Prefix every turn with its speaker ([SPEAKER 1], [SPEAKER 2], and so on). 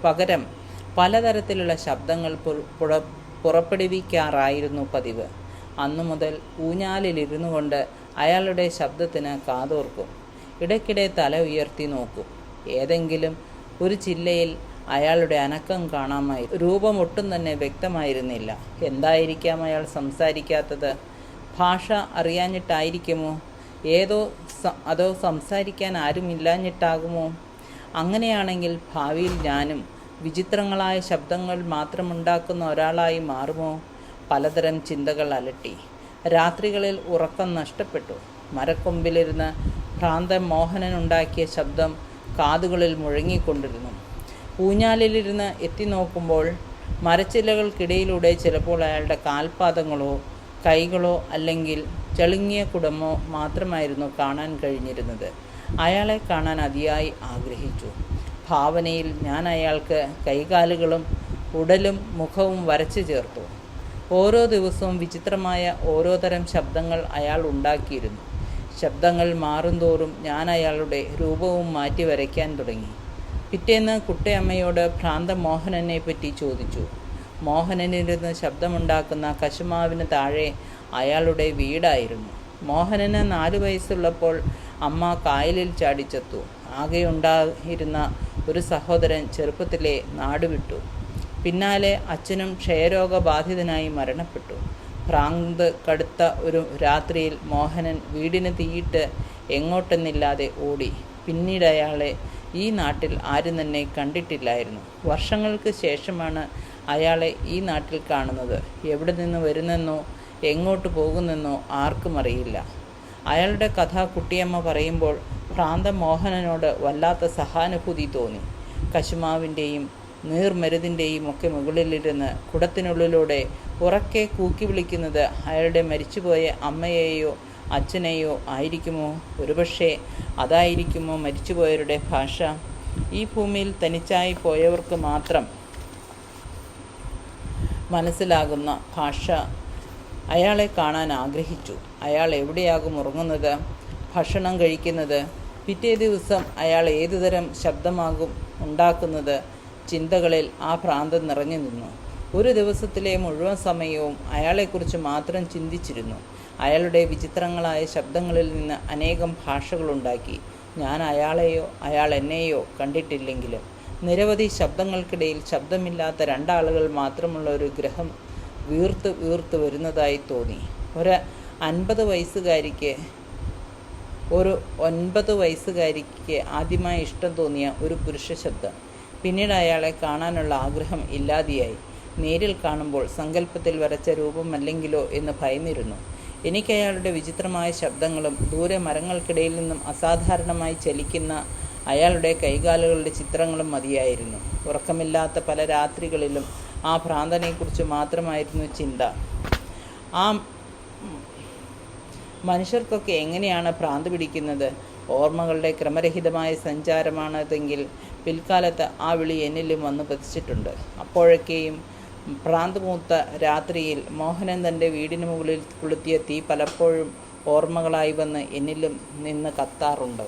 [SPEAKER 1] പകരം പലതരത്തിലുള്ള ശബ്ദങ്ങൾ പുറപ്പെടുവിക്കാറായിരുന്നു പതിവ്. അന്നു മുതൽ ഊഞ്ഞാലിലിരുന്നു കൊണ്ട് അയാളുടെ ശബ്ദത്തിന് കാതോർക്കും. ഇടയ്ക്കിടെ തല ഉയർത്തി നോക്കും. ഏതെങ്കിലും ഒരു ചില്ലയിൽ അയാളുടെ അനക്കം കാണാമായി. രൂപം ഒട്ടും തന്നെ വ്യക്തമായിരുന്നില്ല. എന്തായിരിക്കാം അയാൾ സംസാരിക്കാത്തത്? ഭാഷ അറിയാഞ്ഞിട്ടായിരിക്കുമോ? അതോ സംസാരിക്കാൻ ആരുമില്ലാഞ്ഞിട്ടാകുമോ? അങ്ങനെയാണെങ്കിൽ ഭാവിയിൽ ഞാനും വിചിത്രങ്ങളായ ശബ്ദങ്ങൾ മാത്രമുണ്ടാക്കുന്ന ഒരാളായി മാറുമോ? പലതരം ചിന്തകൾ അലട്ടി. രാത്രികളിൽ ഉറക്കം നഷ്ടപ്പെട്ടു. മരക്കൊമ്പിലിരുന്ന് ഭ്രാന്തൻ മോഹനനുണ്ടാക്കിയ ശബ്ദം കാതുകളിൽ മുഴങ്ങിക്കൊണ്ടിരുന്നു. ഊഞ്ഞാലിലിരുന്ന് എത്തി നോക്കുമ്പോൾ മരച്ചില്ലകൾക്കിടയിലൂടെ ചിലപ്പോൾ അയാളുടെ കാൽപാദങ്ങളോ കൈകളോ അല്ലെങ്കിൽ ചെളുങ്ങിയ കുടമോ മാത്രമായിരുന്നു കാണാൻ കഴിഞ്ഞിരുന്നത്. അയാളെ കാണാൻ അതിയായി ആഗ്രഹിച്ചു. ഭാവനയിൽ ഞാൻ അയാൾക്ക് കൈകാലുകളും ഉടലും മുഖവും വരച്ചു ചേർത്തു. ഓരോ ദിവസവും വിചിത്രമായ ഓരോ തരം ശബ്ദങ്ങൾ അയാൾ ഉണ്ടാക്കിയിരുന്നു. ശബ്ദങ്ങൾ മാറുന്തോറും ഞാൻ അയാളുടെ രൂപവും മാറ്റി വരയ്ക്കാൻ തുടങ്ങി. പിറ്റേന്ന് കുട്ടിയമ്മയോട് ഭ്രാന്ത മോഹനനെ പറ്റി ചോദിച്ചു. മോഹനനിരുന്ന് ശബ്ദമുണ്ടാക്കുന്ന കശുമാവിന് താഴെ അയാളുടെ വീടായിരുന്നു. മോഹനന് 4 വയസ്സുള്ളപ്പോൾ അമ്മ കായലിൽ ചാടിച്ചെത്തു. ആകെ ഉണ്ടായിരുന്ന ഒരു സഹോദരൻ ചെറുപ്പത്തിലെ നാടുവിട്ടു. പിന്നാലെ അച്ഛനും ക്ഷയരോഗബാധിതനായി മരണപ്പെട്ടു. ഭ്രാന്ത് കടുത്ത ഒരു രാത്രിയിൽ മോഹനൻ വീടിന് തീയിട്ട് എങ്ങോട്ടെന്നില്ലാതെ ഓടി. പിന്നീട് അയാളെ ഈ നാട്ടിൽ ആരും തന്നെ കണ്ടിട്ടില്ലായിരുന്നു. വർഷങ്ങൾക്ക് ശേഷമാണ് അയാളെ ഈ നാട്ടിൽ കാണുന്നത്. എവിടെ നിന്ന് വരുന്നെന്നോ എങ്ങോട്ട് പോകുന്നെന്നോ ആർക്കും അറിയില്ല. അയാളുടെ കഥ കുട്ടിയമ്മ പറയുമ്പോൾ ഭ്രാന്ത മോഹനനോട് വല്ലാത്ത സഹാനുഭൂതി തോന്നി. കശുമാവിൻ്റെയും നീർമരുതിൻ്റെയും ഒക്കെ മുകളിലിരുന്ന് കുടത്തിനുള്ളിലൂടെ ഉറക്കെ കൂക്കി വിളിക്കുന്നത് അയാളുടെ മരിച്ചുപോയ അമ്മയെയോ അച്ഛനെയോ ആയിരിക്കുമോ? ഒരുപക്ഷെ അതായിരിക്കുമോ മരിച്ചുപോയവരുടെ ഭാഷ? ഈ ഭൂമിയിൽ തനിച്ചായി പോയവർക്ക് മാത്രം മനസ്സിലാകുന്ന ഭാഷ. അയാളെ കാണാൻ ആഗ്രഹിച്ചു. അയാൾ എവിടെയാകും ഉറങ്ങുന്നത്, ഭക്ഷണം കഴിക്കുന്നത്? പിറ്റേ ദിവസം അയാൾ ഏതുതരം ശബ്ദമാകും ഉണ്ടാക്കുന്നത്? ചിന്തകളിൽ ആ ഭ്രാന്തം നിറഞ്ഞു നിന്നു. ഒരു ദിവസത്തിലെ മുഴുവൻ സമയവും അയാളെക്കുറിച്ച് മാത്രം ചിന്തിച്ചിരുന്നു. അയാളുടെ വിചിത്രങ്ങളായ ശബ്ദങ്ങളിൽ നിന്ന് അനേകം ഭാഷകളുണ്ടാക്കി. ഞാൻ അയാളെയോ അയാൾ എന്നെയോ കണ്ടിട്ടില്ലെങ്കിലും നിരവധി ശബ്ദങ്ങൾക്കിടയിൽ ശബ്ദമില്ലാത്ത 2 ആളുകൾ മാത്രമുള്ള ഒരു ഗ്രഹം വീർത്ത് വരുന്നതായി തോന്നി. ഒരു 9 വയസ്സുകാരിക്ക് ആദ്യമായി ഇഷ്ടം തോന്നിയ ഒരു പുരുഷ ശബ്ദം. പിന്നീട് അയാളെ കാണാനുള്ള ആഗ്രഹം ഇല്ലാതെയായി. നേരിൽ കാണുമ്പോൾ സങ്കല്പത്തിൽ വരച്ച രൂപമല്ലെങ്കിലോ എന്ന് ഭയന്നിരുന്നു. എനിക്ക് അയാളുടെ വിചിത്രമായ ശബ്ദങ്ങളും ദൂരെ മരങ്ങൾക്കിടയിൽ നിന്നും അസാധാരണമായി ചലിക്കുന്ന അയാളുടെ കൈകാലുകളുടെ ചിത്രങ്ങളും മതിയായിരുന്നു. ഉറക്കമില്ലാത്ത പല രാത്രികളിലും ആ ഭ്രാന്തനെക്കുറിച്ച് മാത്രമായിരുന്നു ചിന്ത. ആ മനുഷ്യർക്കൊക്കെ എങ്ങനെയാണ് ഭ്രാന്ത് പിടിക്കുന്നത്? ഓർമ്മകളുടെ ക്രമരഹിതമായ സഞ്ചാരമാണതെങ്കിൽ പിൽക്കാലത്ത് ആ വിളി എന്നിലും വന്ന് പതിച്ചിട്ടുണ്ട്. അപ്പോഴൊക്കെയും ഭ്രാന്ത് മൂത്ത രാത്രിയിൽ മോഹനൻ തൻ്റെ വീടിന് മുകളിൽ കൊളുത്തിയ തീ പലപ്പോഴും ഓർമ്മകളായി വന്ന് എന്നിലും നിന്ന് കത്താറുണ്ട്.